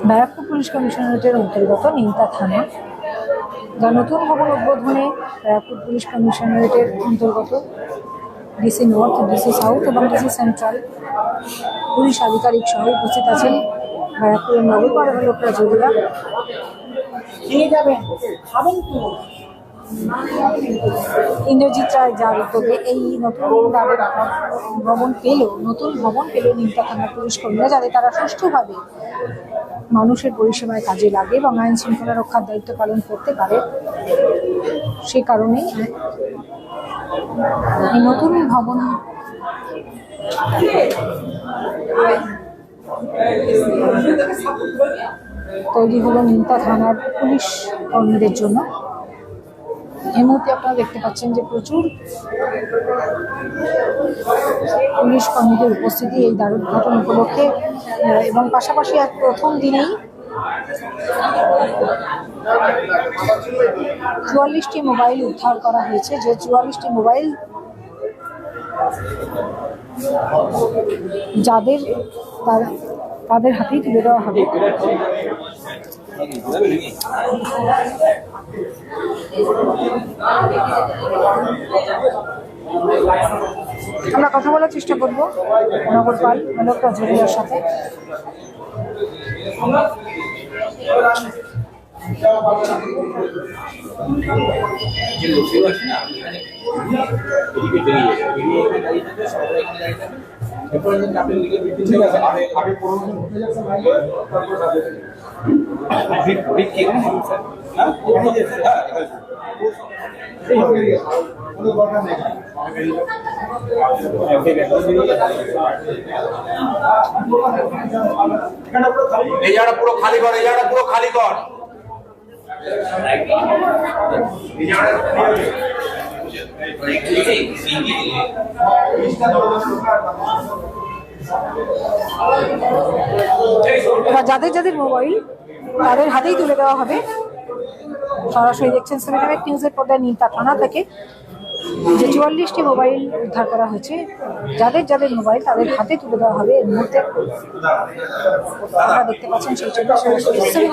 [SPEAKER 3] ব্যারাকপুর পুলিশ কমিশনারেটের অন্তর্গত নিমতা থানা, যা নতুন ভবন উদ্বোধনে ব্যারাকপুর পুলিশ কমিশনারেটের অন্তর্গত ডিসি নর্থ, ডিসি সাউথ এবং ডিসি সেন্ট্রাল পুলিশ আধিকারিক সহ উপস্থিত আছেন ব্যারাকপুরের নগরপাড়া লোকরা যোগীরা। ইন্দ্রজিৎ রায় যার উদ্যোগে এই নতুন ভবন পেল নিমতা থানার পুলিশ কর্মীরা, যাতে তারা সুষ্ঠুভাবে মানুষের পরিষেবায় কাজে লাগে এবং আইন শৃঙ্খলা রক্ষার দায়িত্ব পালন করতে পারে। সে কারণেই এই নতুন ভবন তৈরি হলো নিমতা থানার পুলিশ কর্মীদের জন্য। এই মুহূর্তে আপনারা দেখতে পাচ্ছেন যে প্রচুর পুলিশ কর্মীদের উপস্থিতি এই দ্বারোদ্ঘাটন উপলক্ষে, এবং পাশাপাশি এক প্রথম দিনেই 44টি মোবাইল উদ্ধার করা হয়েছে, যে 44টি মোবাইল তাদের হাতেই তুলে দেওয়া হবে। আমরা কথা বলার চেষ্টা করব নগরপাল লোকরা জরিয়ার সাথে।
[SPEAKER 7] এই জায়গাটা পুরো খালি কর, এই জায়গাটা পুরো খালি কর।
[SPEAKER 3] এবার যাদের যাদের মোবাইল তাদের হাতেই তুলে দেওয়া হবে। সরাসরি দেখছেন 7 নিউজের পর্দায় নিমতা থানা থেকে যে 44টি মোবাইল উদ্ধার করা হয়েছে, যাদের যাদের মোবাইল তাদের হাতে তুলে দেওয়া হবে। এর মুহূর্তে আপনারা দেখতে পাচ্ছেন সেই জন্য সরাসরি 7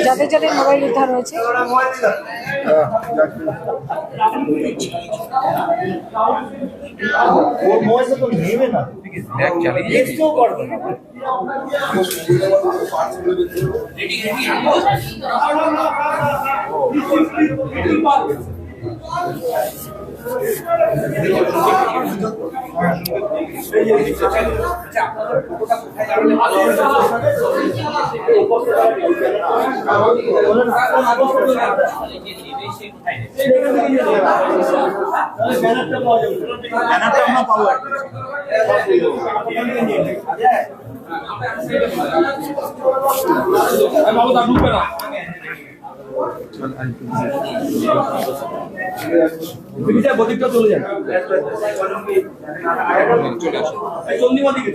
[SPEAKER 3] যাদের যাদের মোবাইল উদ্ধার হয়েছে
[SPEAKER 7] চলে যান,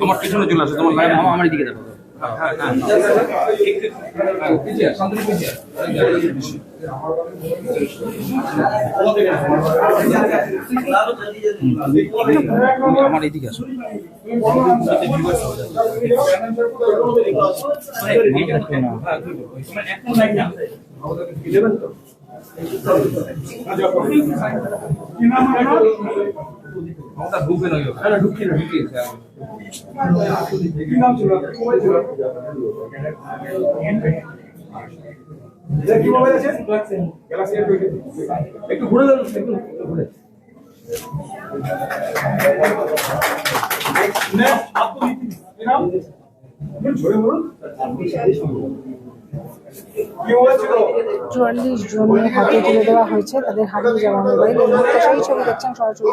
[SPEAKER 7] তোমার পিছনে চলে আসো, তোমার আমার দিকে দেখো। আমার এইদিকে আসো। ঢুকে না ঢুকি না ঢুকি কি নাম ছিল কি মোবাইল আছে গ্যালাক্সি A20 একটু ঘুরে দাও একটু ঘুরে নেক্সট আপনি কি নাম ঝরে বলুন কি মোবাইল ছিল
[SPEAKER 3] 44 জনের হাতে তুলে দেওয়া হয়েছে তাদের হারিয়ে যাওয়া মোবাইল। এই মুহূর্তে সেই ছবি দেখছেন সরাসরি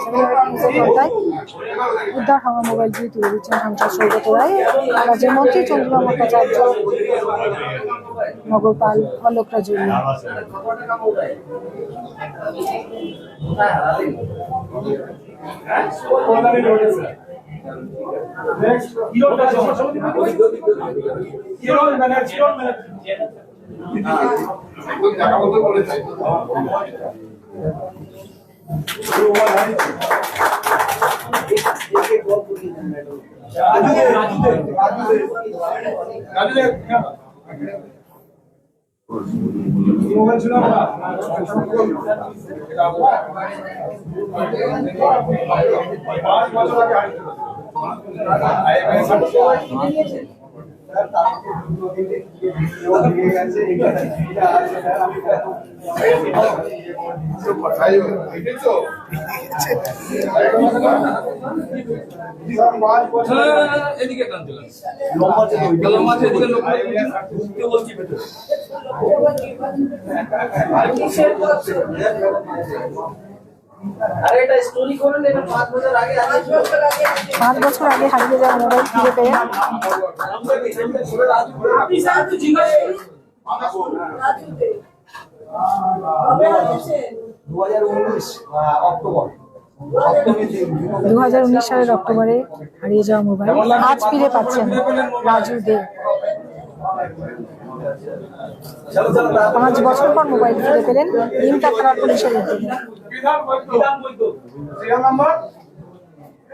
[SPEAKER 3] পর্দায়। উদ্ধার হওয়া মোবাইলটি তুলে দিচ্ছেন সাংসদ সৌগত রায়, রাজ্যের মন্ত্রী চন্দ্রিমা ভট্টাচার্য, নগরপাল Alok Rajoria.
[SPEAKER 7] Next hero manage একদম জায়গা মতো করে চাই মোবাইল ছিল না 5 বছর আগে এদিকে
[SPEAKER 8] আরে এটা স্টোরি করুন, এটা 5 বছর আগে
[SPEAKER 3] 5 বছর আগে হারিয়ে যাওয়া মোবাইল ফিরে পেয়ে
[SPEAKER 9] আপনি স্যার তো জিজ্ঞাসা করুন
[SPEAKER 3] 2019 সালের অক্টোবরে হারিয়ে যাওয়া মোবাইল আজ ফিরে পাচ্ছেন রাজু দে। 5 বছর পর মোবাইল ফিরে পেলেন নিমতা থানার পুলিশের উদ্যোগে।
[SPEAKER 7] নাম্বার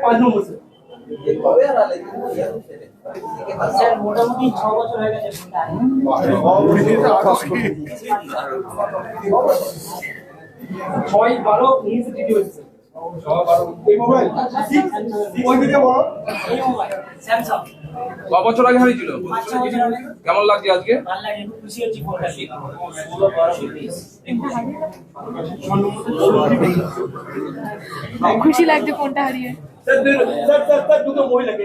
[SPEAKER 7] 5 নম্বর
[SPEAKER 8] মোটামুটি 6 বছর হয়ে গেছে।
[SPEAKER 7] 6-12 ইনস্টিটিউট হয়েছে 6-12 এই মোবাইল ওই দিকে বড়
[SPEAKER 8] এই মোবাইল স্যামসাং
[SPEAKER 7] বছর আগে হারিয়েছিল। কেমন লাগছে আজকে?
[SPEAKER 8] ভালো লাগে, খুশি হচ্ছি ফোনটা পেয়ে।
[SPEAKER 9] খুশি লাগছে ফোনটা হারিয়ে।
[SPEAKER 7] দুটো মহিলাকে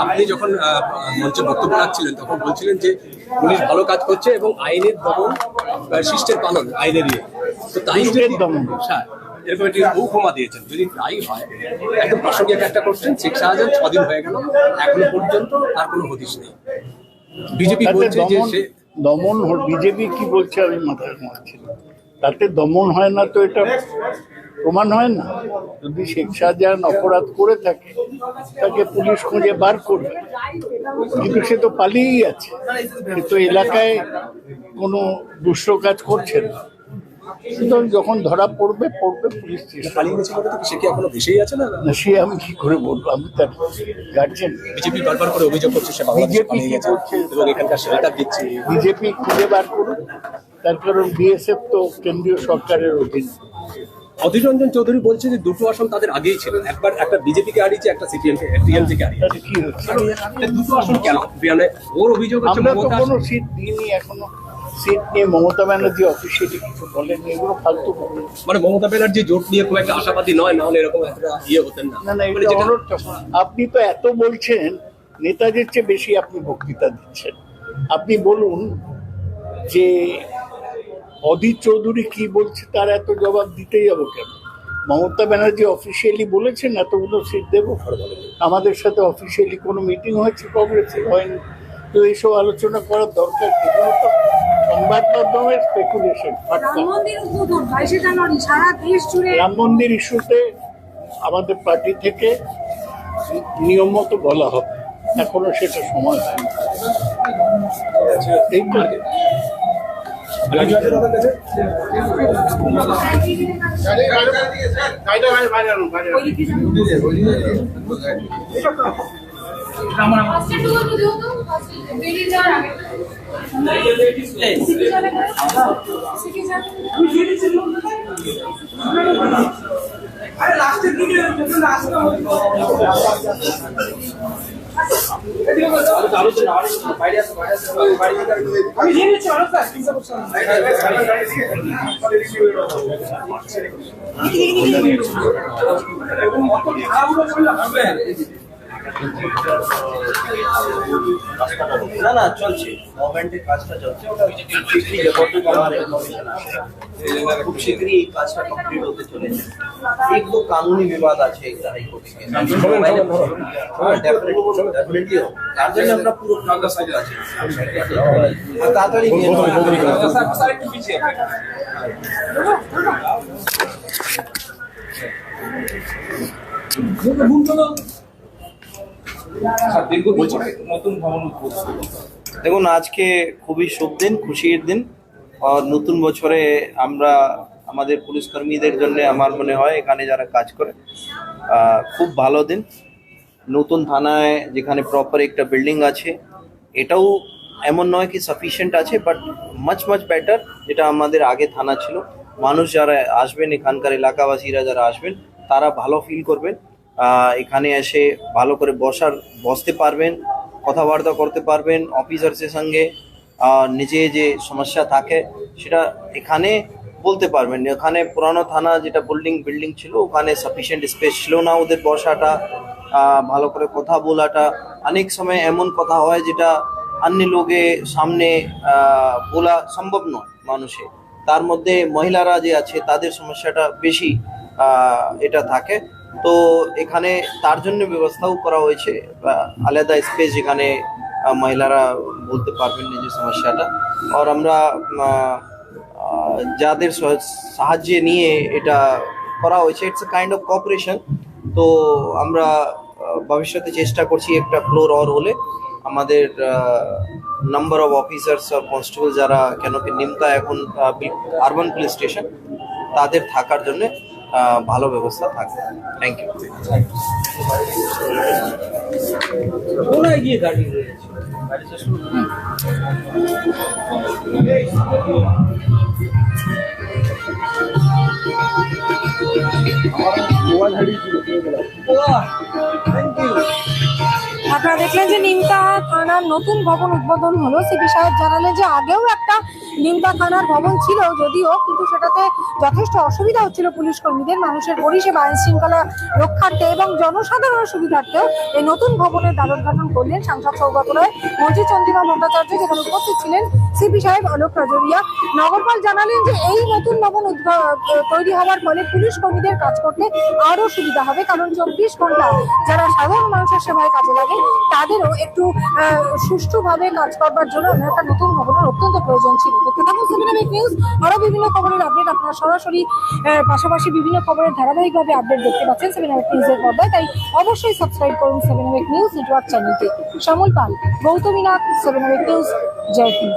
[SPEAKER 11] আপনি যখন মঞ্চে বক্তব্য রাখছিলেন তখন বলছিলেন যে পুলিশ ভালো কাজ করছে এবং আইনের দমন শিষ্টের পালন আইনের ইয়ে, তো তাই দমন এরকম একটি উপমা দিয়েছেন। যদি তাই হয়, একদম প্রাসঙ্গিক একটা করছেন, শেখ শাহজাহান 6 দিন হয়ে গেল, এখনো পর্যন্ত তার কোনো হদিশ নেই। বিজেপি বলছে যে সে
[SPEAKER 4] দমন, বিজেপি কি বলছে আমি মাথায় মারছি না, তাতে দমন হয় না তো এটা প্রমাণ হয় না। যদি শেখ শাহজাহান অপরাধ করে থাকে তাকে পুলিশ খুঁজে বার করবে, কিন্তু সে তো পালিয়েই আছে, সে তো এলাকায় কোনো দুষ্ট কাজ করছে না। সুতরাং যখন ধরা পড়বে পুলিশ
[SPEAKER 11] পালিয়ে গেছে বলে তো সে কি এখনো ভেসেই আছে না?
[SPEAKER 4] সে আমি কি করে বলবো, আমি তার গার্জেন।
[SPEAKER 11] বিজেপি বারবার করে অভিযোগ করছে সে বাংলাদেশে পালিয়ে গেছে এবং এখানকার শেল্টার দিচ্ছে।
[SPEAKER 4] বিজেপি খুঁজে বার করুন, তার কারণ বিএসএফ তো কেন্দ্রীয় সরকারের অধীন।
[SPEAKER 11] অধীর রঞ্জন চৌধুরী বলছে যে দুটো আসন তাদের আগেই ছিল, একবার একটা বিজেপিকে হারিয়েছে, একটা টিএমসিকে হারিয়েছে।
[SPEAKER 4] কি হচ্ছে
[SPEAKER 11] দুটো আসন কেন? ওর অভিযোগ হচ্ছে
[SPEAKER 4] আমরা তো কোনো সিট দিইনি এখনো। সিট নিয়ে মমতা ব্যানার্জি অফিসিয়ালি কিছু বলেন, এগুলো ফালতু।
[SPEAKER 11] মানে মমতা ব্যানার্জি জোট নিয়ে খুব একটা আশাবাদী নয়, না হলে এরকম একটা ইয়ে হতেন না।
[SPEAKER 4] না, আপনি তো এত বলছেন, নেতাজির চেয়ে বেশি আপনি বক্তৃতা দিচ্ছেন। আপনি বলুন যে অধীর চৌধুরী কি বলছে, তার এত জবাব দিতেই যাবো কেন? মমতা ব্যানার্জি অফিসিয়ালি বলেছেন এতগুলো সিট দেবো, আমাদের সাথে অফিসিয়ালি কোনো মিটিং হয়েছে কংগ্রেসের? হয়নি। তো এইসব আলোচনা করার দরকার কি? সংবাদ মাধ্যমের স্পেকুলেশন। রাম মন্দির ইস্যুতে আমাদের পার্টি থেকে নিয়ম মতো বলা হবে, এখনো সেটা সময় হয়নি। এই তো
[SPEAKER 7] আরে লাস্টের দিকে যখন আসতে হবে আমি জেনে নিচ্ছি অনেক কাজ চিন্তা করছি
[SPEAKER 8] না না চলছে, গভর্নমেন্টের কাজটা চলছে, ওটা শীঘ্রই যতটুকু আমার ইনফরমেশন আছে খুব শীঘ্রই এই কাজটা কমপ্লিট হতে চলেছে। एक दो कानूनी विवाद আছে একটা হাইকোর্ট থেকে, ডেফিনেটলি তার জন্য আমরা পুরো কাগজ সাইড আছে তাড়াতাড়ি দেখুন, আজকে খুবই শুভ দিন, খুশির দিন। আর নতুন বছরে আমরা আমাদের পুলিশ কর্মীদের জন্য আমার মনে হয় এখানে যারা কাজ করে খুব ভালো দিন। নতুন থানায় যেখানে প্রপার একটা বিল্ডিং আছে, এটাও এমন নয় কি সাফিসিয়েন্ট আছে, বাট মাচ বেটার যেটা আমাদের আগে থানা ছিল। মানুষ যারা আসবেন, এখানকার এলাকাবাসীরা যারা আসবেন, তারা ভালো ফিল করবেন। এখানে এসে ভালো করে বসতে পারবেন, কথাবার্তা করতে পারবেন অফিসার্সের সঙ্গে, নিজে যে সমস্যা থাকে সেটা এখানে বলতে পারবেন। এখানে পুরানো থানা যেটা বিল্ডিং ছিল, ওখানে সাফিসিয়েন্ট স্পেস ছিল না ওদের বসাটা, ভালো করে কথা বলাটা। অনেক সময় এমন কথা হয় যেটা অন্য লোকের সামনে বলা সম্ভব নয় মানুষের, তার মধ্যে মহিলারা যে আছে তাদের সমস্যাটা বেশি এটা থাকে। তো এখানে তার জন্য ব্যবস্থাও করা হয়েছে, আলাদা স্পেস যেখানে মহিলারা বলতে পারবেন নিজের সমস্যাটা। আর আমরা যাদের সাহায্যে নিয়ে এটা করা হয়েছে, it's a kind of cooperation. তো আমরা ভবিষ্যতে চেষ্টা করছি একটা ফ্লোর আর হলে আমাদের নাম্বার অফ অফিসার্স আর কনস্টেবল যারা কেন কি নিমতা এখন আরবান পুলিশ স্টেশন, তাদের থাকার জন্য ভালো ব্যবস্থা থাকবে। Thank you.
[SPEAKER 3] আপনারা দেখলেন যে নিমতা থানার নতুন ভবন উদ্বোধন হলো। সিপি সাহেব জানালেন যে আগেও একটা নিমতা থানার ভবন ছিল যদিও, কিন্তু সেটাতে যথেষ্ট অসুবিধা হচ্ছিল পুলিশ কর্মীদের, মানুষের পরিষেবা আইন শৃঙ্খলা রক্ষার্থে এবং জনসাধারণের সুবিধার্থেও এই নতুন ভবনের দ্বারোদ্ঘাটন করলেন সাংসদ সৌগত রায়, মন্ত্রী চন্দ্রিমা ভট্টাচার্য, যেখানে উপস্থিত ছিলেন সিপি সাহেব অলোক রাজরিয়া। নগরপাল জানালেন যে এই নতুন ভবন তৈরি হওয়ার ফলে পুলিশ কর্মীদের কাজ করতে আরো সুবিধা হবে, কারণ 24 ঘন্টা যারা সাধারণ মানুষের সেবায় কাজে লাগে তাদেরও একটু সুষ্ঠুভাবে কাজ করবার জন্য একটা নতুন ভবনের অত্যন্ত প্রয়োজন ছিল। দেখতে থাকুন 7 নিউজ, আরো বিভিন্ন খবরের আপডেট আপনারা সরাসরি পাশাপাশি বিভিন্ন খবরের ধারাবাহিকভাবে আপডেট দেখতে পাচ্ছেন 7 নিউজের পর্দায়, তাই অবশ্যই সাবস্ক্রাইব করুন 7 নিউজ নেটওয়ার্ক চ্যানেলটি। শ্যামল পাল, গৌতমী নাথ, 7 নিউজ, জয়পুর।